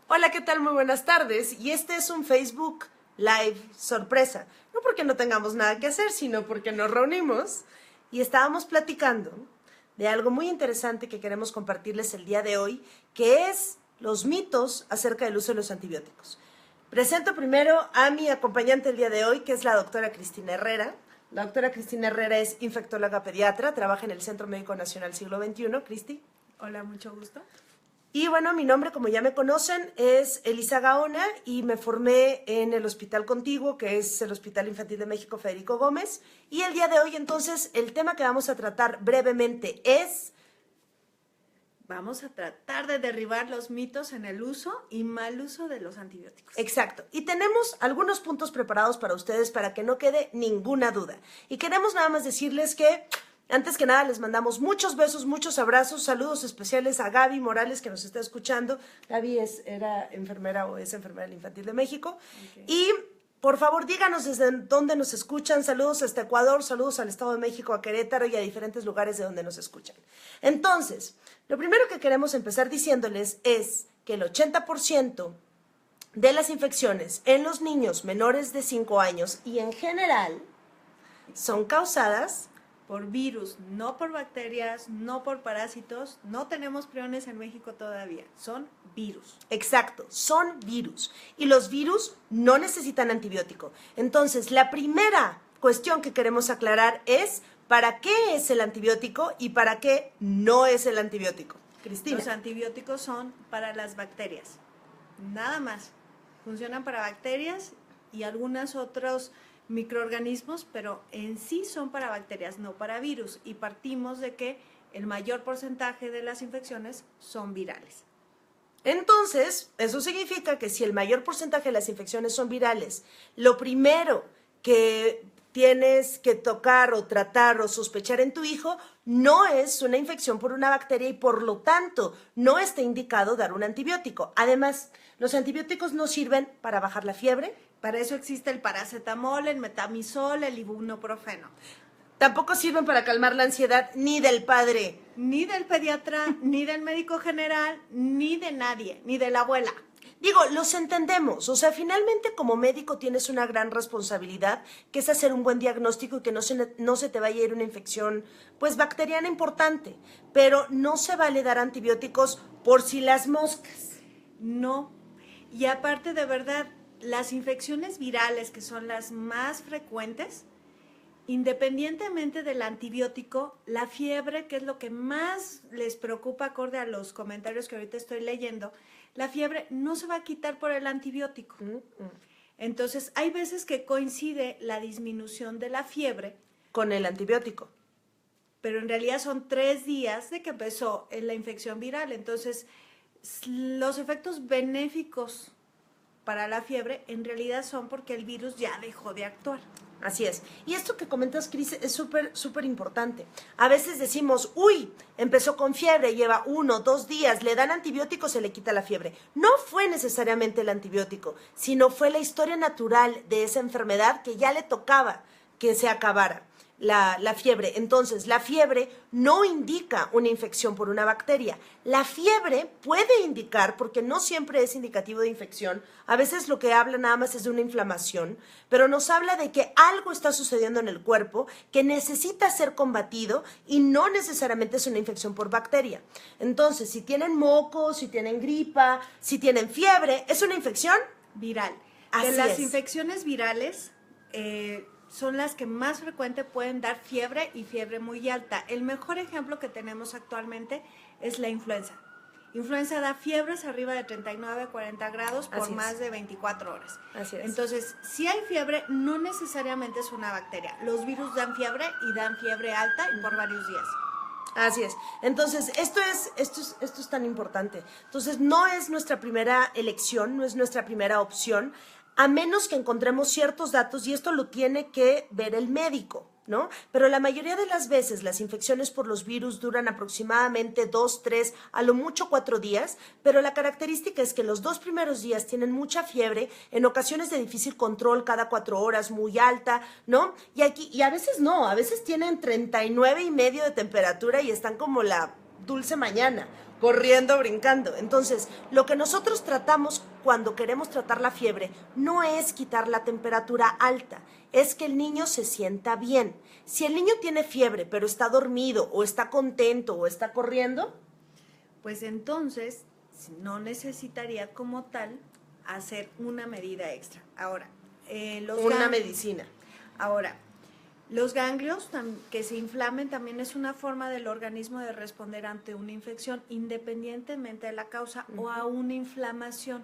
Hola, ¿qué tal? Muy buenas tardes. Y este es un Facebook Live sorpresa. No porque no tengamos nada que hacer, sino porque nos reunimos y estábamos platicando de algo muy interesante que queremos compartirles el día de hoy, que es los mitos acerca del uso de los antibióticos. Presento primero a mi acompañante el día de hoy, que es la doctora Cristina Herrera. La doctora Cristina Herrera es infectóloga pediatra, trabaja en el Centro Médico Nacional Siglo XXI. Cristi. Hola, mucho gusto. Y bueno, mi nombre, como ya me conocen, es Elisa Gaona y me formé en el Hospital Contiguo, que es el Hospital Infantil de México Federico Gómez. Y el día de hoy, entonces, el tema que vamos a tratar brevemente es... Vamos a tratar de derribar los mitos en el uso y mal uso de los antibióticos. Exacto. Y tenemos algunos puntos preparados para ustedes para que no quede ninguna duda. Y queremos nada más decirles que... Antes que nada, les mandamos muchos besos, muchos abrazos, saludos especiales a Gaby Morales, que nos está escuchando. Gaby era enfermera o es enfermera del Infantil de México. Okay. Y, por favor, díganos desde dónde nos escuchan. Saludos hasta Ecuador, saludos al Estado de México, a Querétaro y a diferentes lugares de donde nos escuchan. Entonces, lo primero que queremos empezar diciéndoles es que el 80% de las infecciones en los niños menores de 5 años y en general son causadas por virus, no por bacterias, no por parásitos. No tenemos priones en México todavía, son virus. Exacto, son virus. Y los virus no necesitan antibiótico. Entonces, la primera cuestión que queremos aclarar es ¿para qué es el antibiótico y para qué no es el antibiótico? Cristina. Los antibióticos son para las bacterias, nada más. Funcionan para bacterias y algunos otros microorganismos, pero en sí son para bacterias, no para virus, y partimos de que el mayor porcentaje de las infecciones son virales. Entonces, eso significa que si el mayor porcentaje de las infecciones son virales, lo primero que tienes que tocar o tratar o sospechar en tu hijo no es una infección por una bacteria y por lo tanto no está indicado dar un antibiótico. Además, los antibióticos no sirven para bajar la fiebre. Para eso existe el paracetamol, el metamizol, el ibuprofeno. Tampoco sirven para calmar la ansiedad ni del padre. Ni del pediatra, ni del médico general, ni de nadie, ni de la abuela. Digo, los entendemos. O sea, finalmente como médico tienes una gran responsabilidad, que es hacer un buen diagnóstico y que no se te vaya a ir una infección, pues, bacteriana importante. Pero no se vale dar antibióticos por si las moscas. No. Y aparte, de verdad, las infecciones virales, que son las más frecuentes, independientemente del antibiótico, la fiebre, que es lo que más les preocupa acorde a los comentarios que ahorita estoy leyendo, la fiebre no se va a quitar por el antibiótico. Entonces, hay veces que coincide la disminución de la fiebre con el antibiótico. Pero en realidad son 3 días de que empezó la infección viral. Entonces, los efectos benéficos para la fiebre en realidad son porque el virus ya dejó de actuar. Así es. Y esto que comentas, Cris, es súper importante. A veces decimos, uy, empezó con fiebre, lleva 1, 2 días, le dan antibiótico, se le quita la fiebre. No fue necesariamente el antibiótico, sino fue la historia natural de esa enfermedad que ya le tocaba que se acabara. La fiebre. Entonces, la fiebre no indica una infección por una bacteria. La fiebre puede indicar, porque no siempre es indicativo de infección, a veces lo que habla nada más es de una inflamación, pero nos habla de que algo está sucediendo en el cuerpo que necesita ser combatido y no necesariamente es una infección por bacteria. Entonces, si tienen mocos, si tienen gripa, si tienen fiebre, ¿es una infección? Viral. Así las es. Infecciones virales son las que más frecuente pueden dar fiebre y fiebre muy alta. El mejor ejemplo que tenemos actualmente es la influenza. Influenza da fiebres arriba de 39 a 40 grados por más de 24 horas. Así es. Entonces, si hay fiebre, no necesariamente es una bacteria. Los virus dan fiebre y dan fiebre alta y por varios días. Así es. Entonces, esto es tan importante. Entonces, no es nuestra primera elección, no es nuestra primera opción, a menos que encontremos ciertos datos, y esto lo tiene que ver el médico, ¿no? Pero la mayoría de las veces las infecciones por los virus duran aproximadamente 2, 3, a lo mucho 4 días, pero la característica es que los 2 primeros días tienen mucha fiebre, en ocasiones de difícil control cada 4 horas, muy alta, ¿no? Y a veces no, a veces tienen 39.5 de temperatura y están como la dulce mañana. corriendo, brincando. Entonces, lo que nosotros tratamos cuando queremos tratar la fiebre no es quitar la temperatura alta, es que el niño se sienta bien. Si el niño tiene fiebre, pero está dormido, o está contento, o está corriendo, pues entonces no necesitaría como tal hacer una medida extra. Ahora, una medicina. Ahora, los ganglios que se inflamen también es una forma del organismo de responder ante una infección independientemente de la causa o a una inflamación.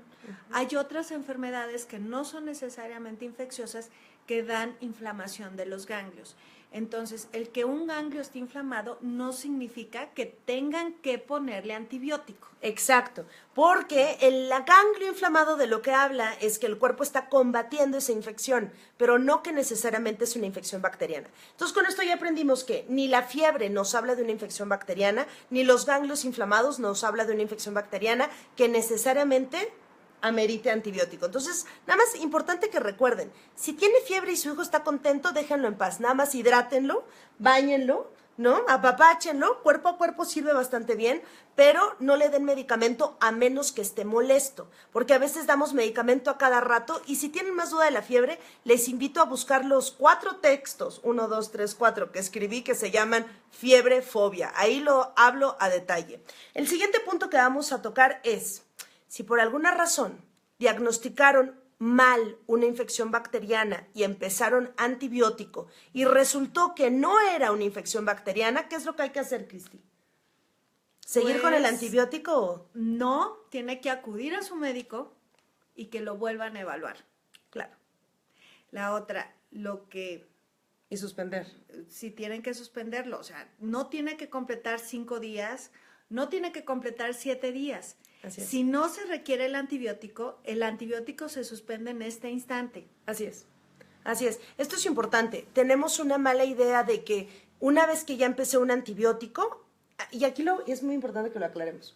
Hay otras enfermedades que no son necesariamente infecciosas que dan inflamación de los ganglios. Entonces, el que un ganglio esté inflamado no significa que tengan que ponerle antibiótico. Exacto, porque el ganglio inflamado de lo que habla es que el cuerpo está combatiendo esa infección, pero no que necesariamente es una infección bacteriana. Entonces, con esto ya aprendimos que ni la fiebre nos habla de una infección bacteriana, ni los ganglios inflamados nos habla de una infección bacteriana que necesariamente amerite antibiótico. Entonces, nada más importante que recuerden, si tiene fiebre y su hijo está contento, déjenlo en paz. Nada más hidrátenlo, báñenlo, ¿no? Apapáchenlo, cuerpo a cuerpo sirve bastante bien, pero no le den medicamento a menos que esté molesto, porque a veces damos medicamento a cada rato y si tienen más duda de la fiebre, les invito a buscar los 4 textos, 1, 2, 3, 4, que escribí que se llaman fiebre fobia. Ahí lo hablo a detalle. El siguiente punto que vamos a tocar es, si por alguna razón diagnosticaron mal una infección bacteriana y empezaron antibiótico y resultó que no era una infección bacteriana, ¿qué es lo que hay que hacer, Cristi? ¿Seguir pues, con el antibiótico? No, tiene que acudir a su médico y que lo vuelvan a evaluar. Claro. La otra, Y suspender. si tienen que suspenderlo, o sea, no tiene que completar 5 días, no tiene que completar 7 días. Así es. Si no se requiere el antibiótico se suspende en este instante. Así es. Así es. Esto es importante. Tenemos una mala idea de que una vez que ya empecé un antibiótico, y aquí es muy importante que lo aclaremos.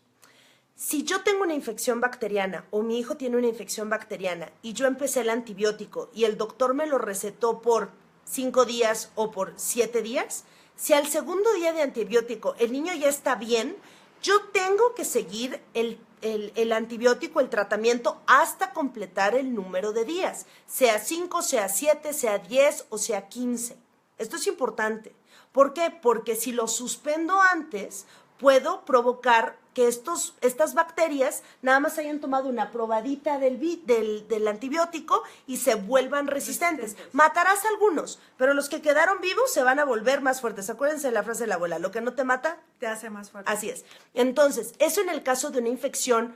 Si yo tengo una infección bacteriana o mi hijo tiene una infección bacteriana y yo empecé el antibiótico y el doctor me lo recetó por 5 días o por 7 días, si al segundo día de antibiótico el niño ya está bien, yo tengo que seguir el antibiótico, el tratamiento, hasta completar el número de días, sea 5, sea 7, sea 10 o sea 15. Esto es importante. ¿Por qué? Porque si lo suspendo antes, puedo provocar que estas bacterias nada más hayan tomado una probadita del antibiótico y se vuelvan resistentes. Matarás a algunos, pero los que quedaron vivos se van a volver más fuertes. Acuérdense de la frase de la abuela, lo que no te mata, te hace más fuerte. Así es. Entonces, eso en el caso de una infección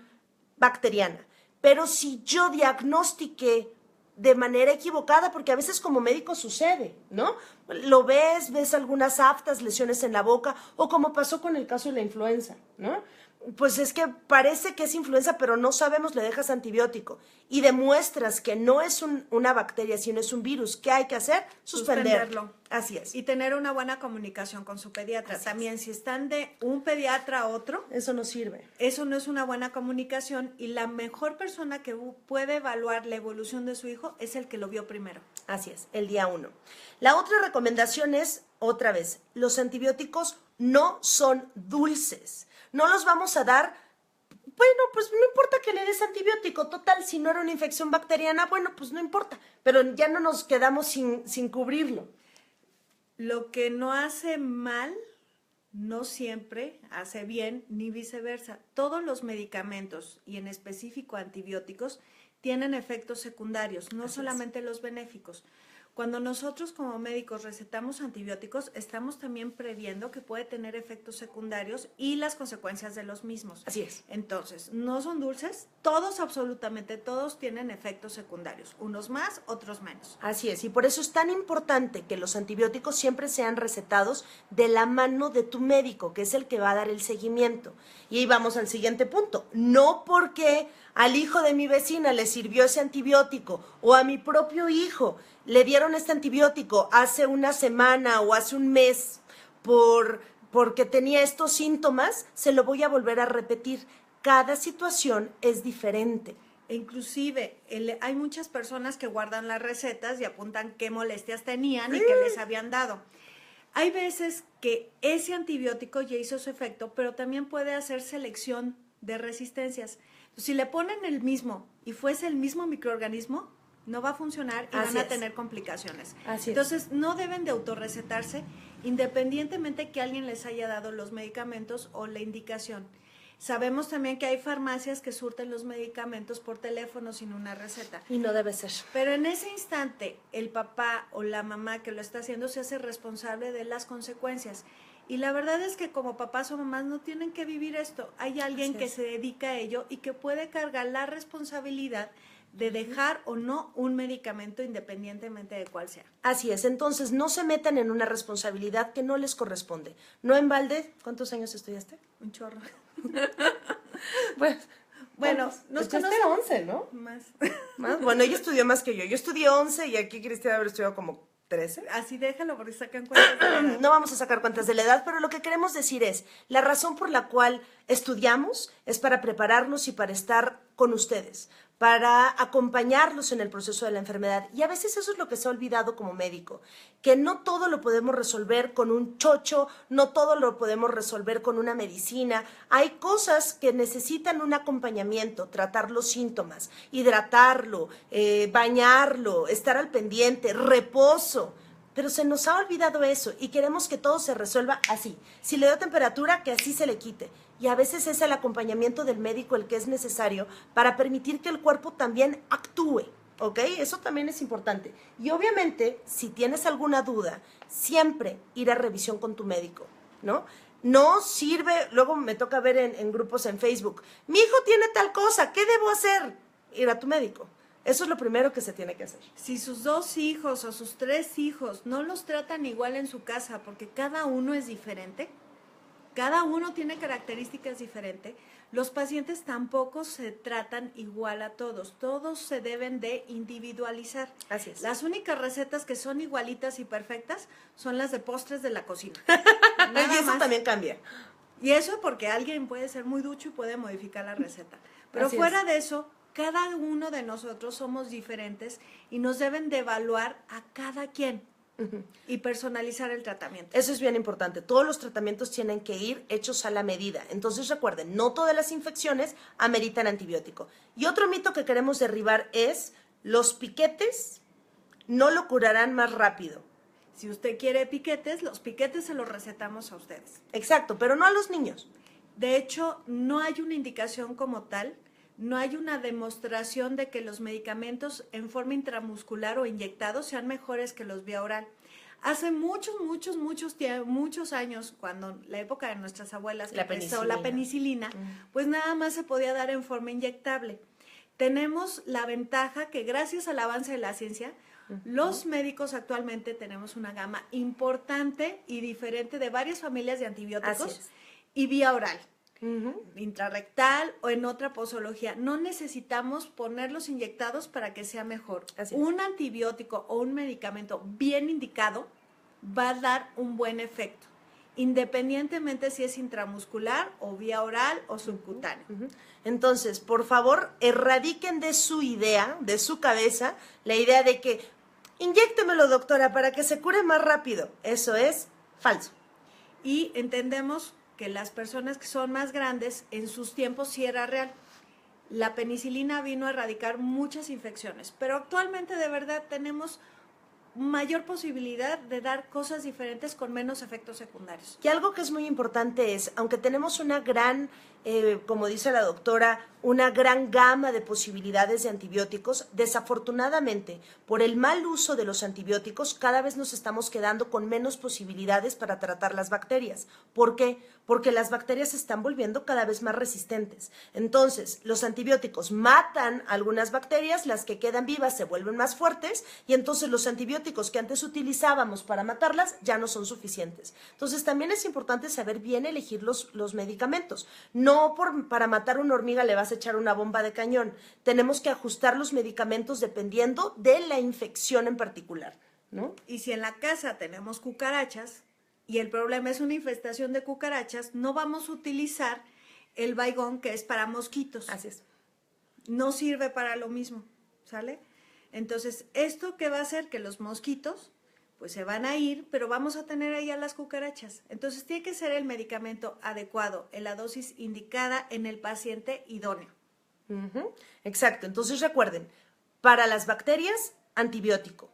bacteriana. Pero si yo diagnostiqué de manera equivocada, porque a veces como médico sucede, ¿no? Lo ves algunas aftas, lesiones en la boca, o como pasó con el caso de la influenza, ¿no? Pues es que parece que es influenza, pero no sabemos, le dejas antibiótico y demuestras que no es una bacteria, sino es un virus. ¿Qué hay que hacer? Suspenderlo. Así es. Y tener una buena comunicación con su pediatra. También si están de un pediatra a otro, eso no sirve. Eso no es una buena comunicación y la mejor persona que puede evaluar la evolución de su hijo es el que lo vio primero. Así es, el día 1. La otra recomendación es, otra vez, los antibióticos no son dulces. No los vamos a dar, bueno, pues no importa que le des antibiótico, total, si no era una infección bacteriana, bueno, pues no importa, pero ya no nos quedamos sin cubrirlo. Lo que no hace mal, no siempre hace bien, ni viceversa. Todos los medicamentos, y en específico antibióticos, tienen efectos secundarios, no solamente los benéficos. Cuando nosotros como médicos recetamos antibióticos, estamos también previendo que puede tener efectos secundarios y las consecuencias de los mismos. Así es. Entonces, no son dulces, todos, absolutamente todos tienen efectos secundarios, unos más, otros menos. Así es, y por eso es tan importante que los antibióticos siempre sean recetados de la mano de tu médico, que es el que va a dar el seguimiento. Y ahí vamos al siguiente punto. No porque al hijo de mi vecina le sirvió ese antibiótico o a mi propio hijo le dieron este antibiótico hace una semana o hace un mes porque tenía estos síntomas, se lo voy a volver a repetir. Cada situación es diferente. Inclusive, hay muchas personas que guardan las recetas y apuntan qué molestias tenían y qué les habían dado. Hay veces que ese antibiótico ya hizo su efecto, pero también puede hacer selección de resistencias. Si le ponen el mismo y fuese el mismo microorganismo, no va a funcionar y van a tener complicaciones. Entonces, no deben de autorrecetarse independientemente que alguien les haya dado los medicamentos o la indicación. Sabemos también que hay farmacias que surten los medicamentos por teléfono sin una receta. Y no debe ser. Pero en ese instante, el papá o la mamá que lo está haciendo se hace responsable de las consecuencias. Y la verdad es que como papás o mamás no tienen que vivir esto. Hay alguien que se dedica a ello y que puede cargar la responsabilidad de dejar o no un medicamento independientemente de cuál sea. Así es, entonces no se metan en una responsabilidad que no les corresponde. No en balde, ¿cuántos años estudiaste? Un chorro. Bueno, nos conocen 11, ¿no? Más. Bueno, ella estudió más que yo. Yo estudié 11 y aquí Cristina haber estudiado como 13. Así déjalo porque sacan cuentas de la edad. No vamos a sacar cuentas de la edad, pero lo que queremos decir es, la razón por la cual estudiamos es para prepararnos y para estar con ustedes, para acompañarlos en el proceso de la enfermedad. Y a veces eso es lo que se ha olvidado como médico, que no todo lo podemos resolver con un chocho, no todo lo podemos resolver con una medicina. Hay cosas que necesitan un acompañamiento, tratar los síntomas, hidratarlo, bañarlo, estar al pendiente, reposo. Pero se nos ha olvidado eso y queremos que todo se resuelva así. Si le dio temperatura, que así se le quite. Y a veces es el acompañamiento del médico el que es necesario para permitir que el cuerpo también actúe, ¿ok? Eso también es importante. Y obviamente, si tienes alguna duda, siempre ir a revisión con tu médico, ¿no? No sirve, luego me toca ver en grupos en Facebook, mi hijo tiene tal cosa, ¿qué debo hacer? Ir a tu médico. Eso es lo primero que se tiene que hacer. Si sus 2 hijos o sus 3 hijos no los tratan igual en su casa porque cada uno es diferente, cada uno tiene características diferentes, los pacientes tampoco se tratan igual a todos. Todos se deben de individualizar. Así es. Las únicas recetas que son igualitas y perfectas son las de postres de la cocina. Y eso también cambia. Y eso porque alguien puede ser muy ducho y puede modificar la receta. Pero Así fuera es. de eso, cada uno de nosotros somos diferentes y nos deben de evaluar a cada quien y personalizar el tratamiento. Eso es bien importante. Todos los tratamientos tienen que ir hechos a la medida. Entonces recuerden, no todas las infecciones ameritan antibiótico. Y otro mito que queremos derribar es los piquetes no lo curarán más rápido. Si usted quiere piquetes, los piquetes se los recetamos a ustedes. Exacto, pero no a los niños. De hecho, no hay una indicación como tal, no hay una demostración de que los medicamentos en forma intramuscular o inyectados sean mejores que los vía oral. Hace muchos años, cuando la época de nuestras abuelas que empezó la penicilina, pues nada más se podía dar en forma inyectable. Tenemos la ventaja que gracias al avance de la ciencia, los médicos actualmente tenemos una gama importante y diferente de varias familias de antibióticos y vía oral. Intrarrectal o en otra posología. No necesitamos ponerlos inyectados para que sea mejor. Un antibiótico o un medicamento bien indicado va a dar un buen efecto, independientemente si es intramuscular o vía oral o subcutáneo. Entonces, por favor, erradiquen de su idea, de su cabeza, la idea de que inyéctemelo, doctora, para que se cure más rápido. Eso es falso. Y entendemos que las personas que son más grandes, en sus tiempos sí era real. La penicilina vino a erradicar muchas infecciones, pero actualmente de verdad tenemos mayor posibilidad de dar cosas diferentes con menos efectos secundarios. Y algo que es muy importante es, aunque tenemos una gran, como dice la doctora, una gran gama de posibilidades de antibióticos, desafortunadamente, por el mal uso de los antibióticos, cada vez nos estamos quedando con menos posibilidades para tratar las bacterias. ¿Por qué? Porque las bacterias se están volviendo cada vez más resistentes. Entonces, los antibióticos matan algunas bacterias, las que quedan vivas se vuelven más fuertes y entonces los antibióticos que antes utilizábamos para matarlas ya no son suficientes. Entonces, también es importante saber bien elegir los medicamentos. No para matar una hormiga le vas a echar una bomba de cañón. Tenemos que ajustar los medicamentos dependiendo de la infección en particular, ¿no? Y si en la casa tenemos cucarachas y el problema es una infestación de cucarachas, no vamos a utilizar el Baygon, que es para mosquitos. Así es. No sirve para lo mismo, ¿sale? Entonces, ¿esto qué va a hacer? Que los mosquitos pues se van a ir, pero vamos a tener ahí a las cucarachas. Entonces tiene que ser el medicamento adecuado, en la dosis indicada en el paciente idóneo. Exacto, entonces recuerden, para las bacterias, antibiótico.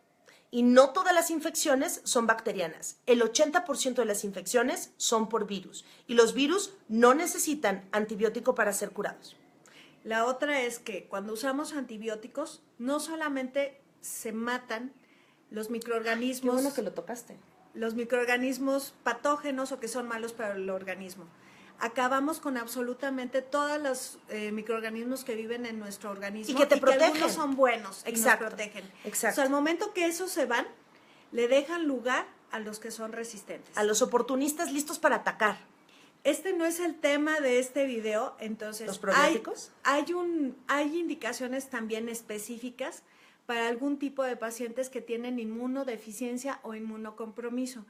Y no todas las infecciones son bacterianas. El 80% de las infecciones son por virus. Y los virus no necesitan antibiótico para ser curados. La otra es que cuando usamos antibióticos, no solamente se matan los microorganismos. Qué bueno que lo tocaste. Los microorganismos patógenos o que son malos para el organismo. Acabamos con absolutamente todos los microorganismos que viven en nuestro organismo y que te protegen. Que algunos son buenos y nos protegen. Exacto. O sea, al momento que esos se van, le dejan lugar a los que son resistentes. A los oportunistas listos para atacar. Este no es el tema de este video, entonces ¿los probióticos? Hay indicaciones también específicas para algún tipo de pacientes que tienen inmunodeficiencia o inmunocompromiso.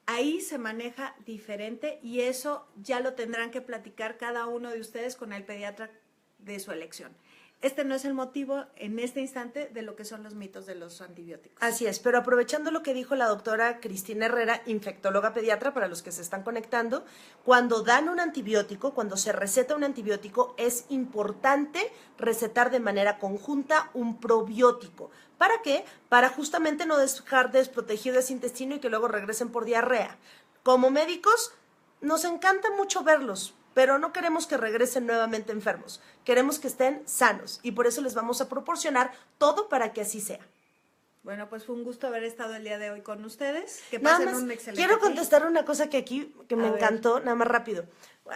Ahí se maneja diferente y eso ya lo tendrán que platicar cada uno de ustedes con el pediatra de su elección. Este no es el motivo en este instante de lo que son los mitos de los antibióticos. Así es, pero aprovechando lo que dijo la doctora Cristina Herrera, infectóloga pediatra, para los que se están conectando, cuando dan un antibiótico, cuando se receta un antibiótico, es importante recetar de manera conjunta un probiótico. ¿Para qué? Para justamente no dejar desprotegido ese intestino y que luego regresen por diarrea. Como médicos, nos encanta mucho verlos, pero no queremos que regresen nuevamente enfermos. Queremos que estén sanos y por eso les vamos a proporcionar todo para que así sea. Bueno, pues fue un gusto haber estado el día de hoy con ustedes. Que nada pasen más, un excelente quiero día. contestar una cosa que aquí que me encantó, nada más rápido.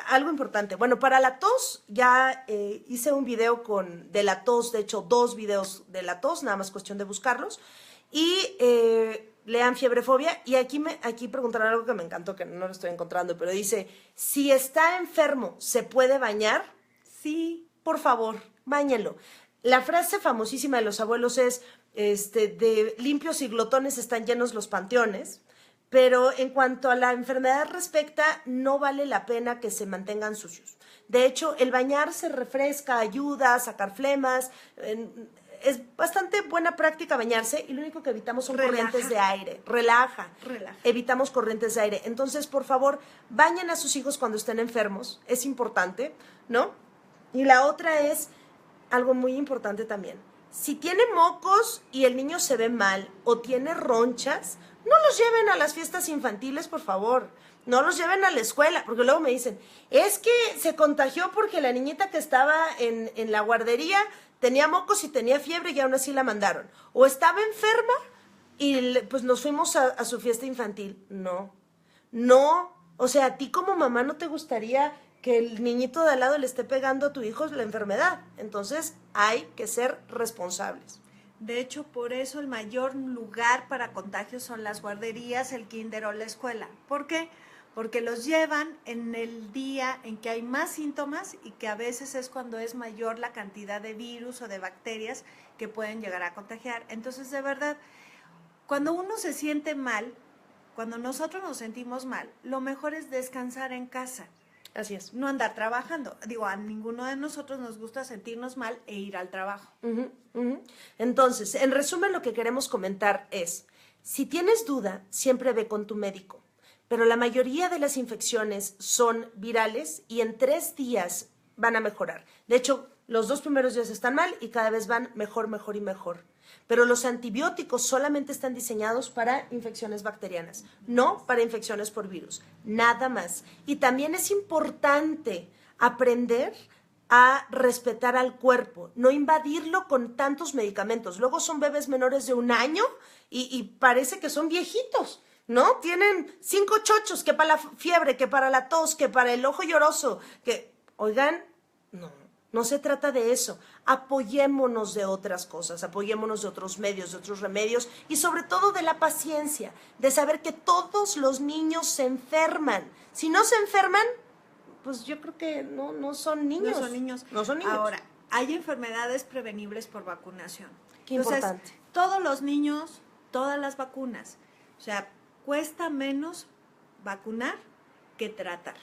Algo importante. Bueno, para la tos ya hice un video de la tos, de hecho 2 videos de la tos, nada más cuestión de buscarlos. Y lean Fiebrefobia y aquí preguntaron algo que me encantó, que no lo estoy encontrando, pero dice, si está enfermo, ¿se puede bañar? Sí. Por favor, báñenlo. La frase famosísima de los abuelos es, de limpios y glotones están llenos los panteones, pero en cuanto a la enfermedad respecta, no vale la pena que se mantengan sucios. De hecho, el bañarse refresca, ayuda a sacar flemas, es bastante buena práctica bañarse y lo único que evitamos son corrientes de aire. Relaja. Evitamos corrientes de aire. Entonces, por favor, bañen a sus hijos cuando estén enfermos. Es importante, ¿no? Y la otra es algo muy importante también. Si tiene mocos y el niño se ve mal o tiene ronchas, no los lleven a las fiestas infantiles, por favor. No los lleven a la escuela, porque luego me dicen, es que se contagió porque la niñita que estaba en la guardería tenía mocos y tenía fiebre y aún así la mandaron. O estaba enferma y pues nos fuimos a su fiesta infantil. No. O sea, a ti como mamá no te gustaría que el niñito de al lado le esté pegando a tu hijo la enfermedad. Entonces hay que ser responsables. De hecho, por eso el mayor lugar para contagios son las guarderías, el kinder o la escuela. ¿Por qué? Porque los llevan en el día en que hay más síntomas y que a veces es cuando es mayor la cantidad de virus o de bacterias que pueden llegar a contagiar. Entonces, de verdad, cuando uno se siente mal, cuando nosotros nos sentimos mal, lo mejor es descansar en casa. Así es. No andar trabajando. Digo, a ninguno de nosotros nos gusta sentirnos mal e ir al trabajo. Entonces, en resumen, lo que queremos comentar es, si tienes duda, siempre ve con tu médico. Pero la mayoría de las infecciones son virales y en 3 días van a mejorar. De hecho, los 2 primeros días están mal y cada vez van mejor y mejor. Pero los antibióticos solamente están diseñados para infecciones bacterianas, no para infecciones por virus, nada más. Y también es importante aprender a respetar al cuerpo, no invadirlo con tantos medicamentos. Luego son bebés menores de 1 año y parece que son viejitos, ¿no? Tienen 5 chochos, que para la fiebre, que para la tos, que para el ojo lloroso, que, oigan, no se trata de eso. Apoyémonos de otras cosas, apoyémonos de otros medios, de otros remedios y sobre todo de la paciencia, de saber que todos los niños se enferman. Si no se enferman, pues yo creo que no son niños. No son niños. Ahora, hay enfermedades prevenibles por vacunación. Qué importante. Entonces, todos los niños, todas las vacunas. O sea, cuesta menos vacunar que tratar.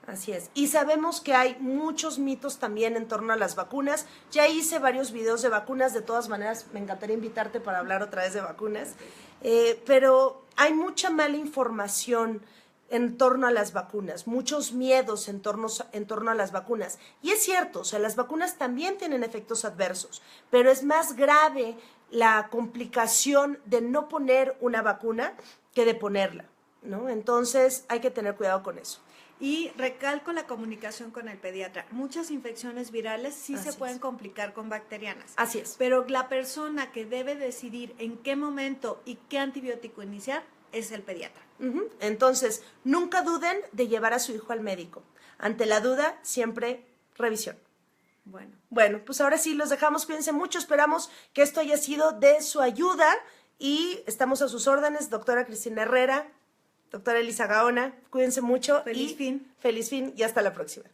Así es. Y sabemos que hay muchos mitos también en torno a las vacunas. Ya hice varios videos de vacunas. De todas maneras, me encantaría invitarte para hablar otra vez de vacunas. Pero hay mucha mala información en torno a las vacunas, muchos miedos en torno a las vacunas. Y es cierto, o sea, las vacunas también tienen efectos adversos, pero es más grave la complicación de no poner una vacuna que de ponerla, ¿no? Entonces hay que tener cuidado con eso. Y recalco la comunicación con el pediatra. Muchas infecciones virales sí Así se pueden es. complicar con bacterianas. Así es. Pero la persona que debe decidir en qué momento y qué antibiótico iniciar es el pediatra. Entonces, nunca duden de llevar a su hijo al médico. Ante la duda, siempre revisión. Bueno, pues ahora sí los dejamos. Cuídense mucho. Esperamos que esto haya sido de su ayuda y estamos a sus órdenes, doctora Cristina Herrera, doctora Elisa Gaona. Cuídense mucho. Feliz fin. Feliz fin y hasta la próxima.